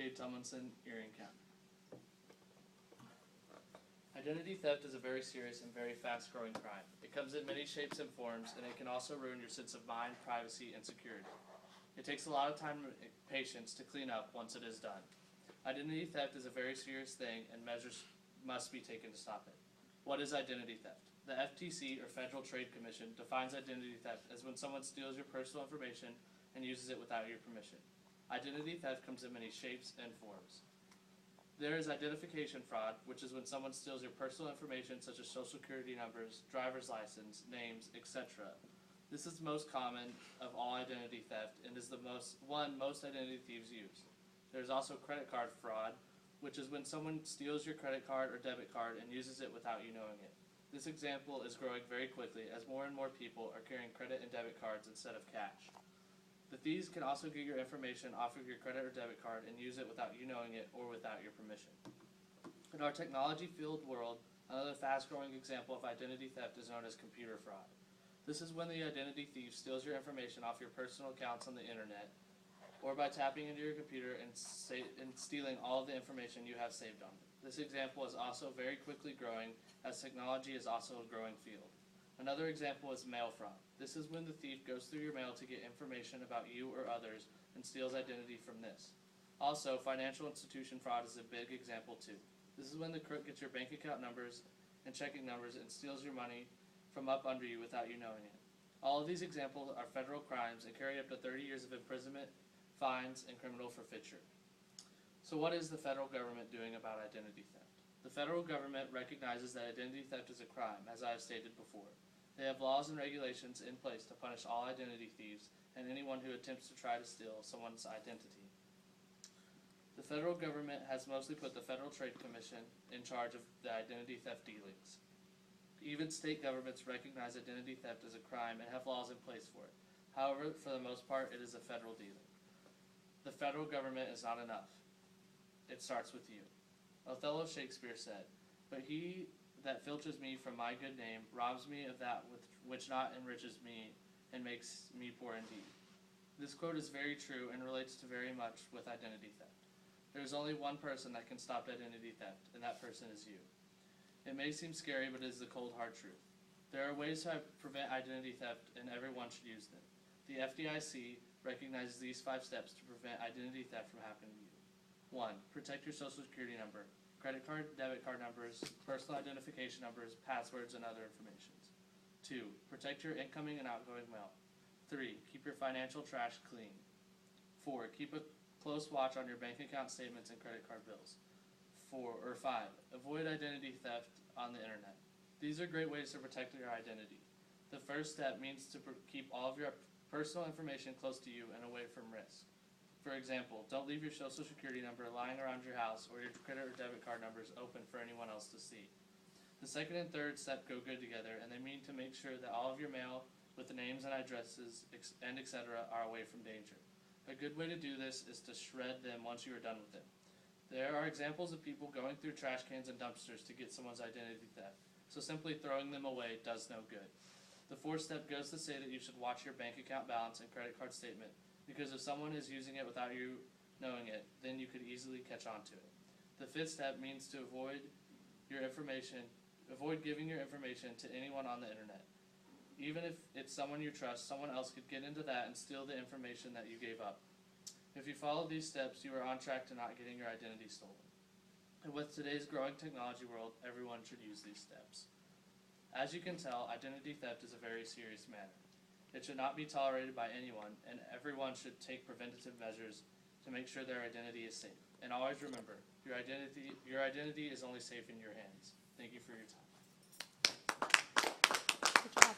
Cade Erie County. Identity theft is a very serious and very fast-growing crime. It comes in many shapes and forms, and it can also ruin your sense of mind, privacy, and security. It takes a lot of time and patience to clean up once it is done. Identity theft is a very serious thing, and measures must be taken to stop it. What is identity theft? The FTC, or Federal Trade Commission, defines identity theft as when someone steals your personal information and uses it without your permission. Identity theft comes in many shapes and forms. There is identification fraud, which is when someone steals your personal information such as social security numbers, driver's license, names, etc. This is the most common of all identity theft and is the most identity thieves use. There is also credit card fraud, which is when someone steals your credit card or debit card and uses it without you knowing it. This example is growing very quickly as more and more people are carrying credit and debit cards instead of cash. The thieves can also get your information off of your credit or debit card and use it without you knowing it or without your permission. In our technology-filled world, another fast-growing example of identity theft is known as computer fraud. This is when the identity thief steals your information off your personal accounts on the internet or by tapping into your computer and stealing all of the information you have saved on it. This example is also very quickly growing as technology is also a growing field. Another example is mail fraud. This is when the thief goes through your mail to get information about you or others and steals identity from this. Also, financial institution fraud is a big example too. This is when the crook gets your bank account numbers and checking numbers and steals your money from up under you without you knowing it. All of these examples are federal crimes and carry up to 30 years of imprisonment, fines, and criminal forfeiture. So what is the federal government doing about identity theft? The federal government recognizes that identity theft is a crime, as I have stated before. They have laws and regulations in place to punish all identity thieves and anyone who attempts to try to steal someone's identity. The federal government has mostly put the Federal Trade Commission in charge of the identity theft dealings. Even state governments recognize identity theft as a crime and have laws in place for it. However, for the most part, it is a federal dealing. The federal government is not enough. It starts with you. Othello Shakespeare said, "But he that filches me from my good name robs me of that which not enriches me and makes me poor indeed." This quote is very true and relates to very much with identity theft. There is only one person that can stop identity theft, and that person is you. It may seem scary, but it is the cold hard truth. There are ways to prevent identity theft, and everyone should use them. The FDIC recognizes these 5 steps to prevent identity theft from happening to you. 1. Protect your social security number, credit card, debit card numbers, personal identification numbers, passwords, and other information. 2. Protect your incoming and outgoing mail. 3. Keep your financial trash clean. 4. Keep a close watch on your bank account statements and credit card bills. 5. Avoid identity theft on the internet. These are great ways to protect your identity. The first step means to keep all of your personal information close to you and away from risk. For example, don't leave your social security number lying around your house or your credit or debit card numbers open for anyone else to see. The second and third step go good together, and they mean to make sure that all of your mail with the names and addresses and etc. are away from danger. A good way to do this is to shred them once you are done with them. There are examples of people going through trash cans and dumpsters to get someone's identity theft, so simply throwing them away does no good. The fourth step goes to say that you should watch your bank account balance and credit card statement, because if someone is using it without you knowing it, then you could easily catch on to it. The fifth step means to avoid giving your information to anyone on the internet. Even if it's someone you trust, someone else could get into that and steal the information that you gave up. If you follow these steps, you are on track to not getting your identity stolen. And with today's growing technology world, everyone should use these steps. As you can tell, identity theft is a very serious matter. It should not be tolerated by anyone, and everyone should take preventative measures to make sure their identity is safe. And always remember, your identity is only safe in your hands. Thank you for your time. Good job.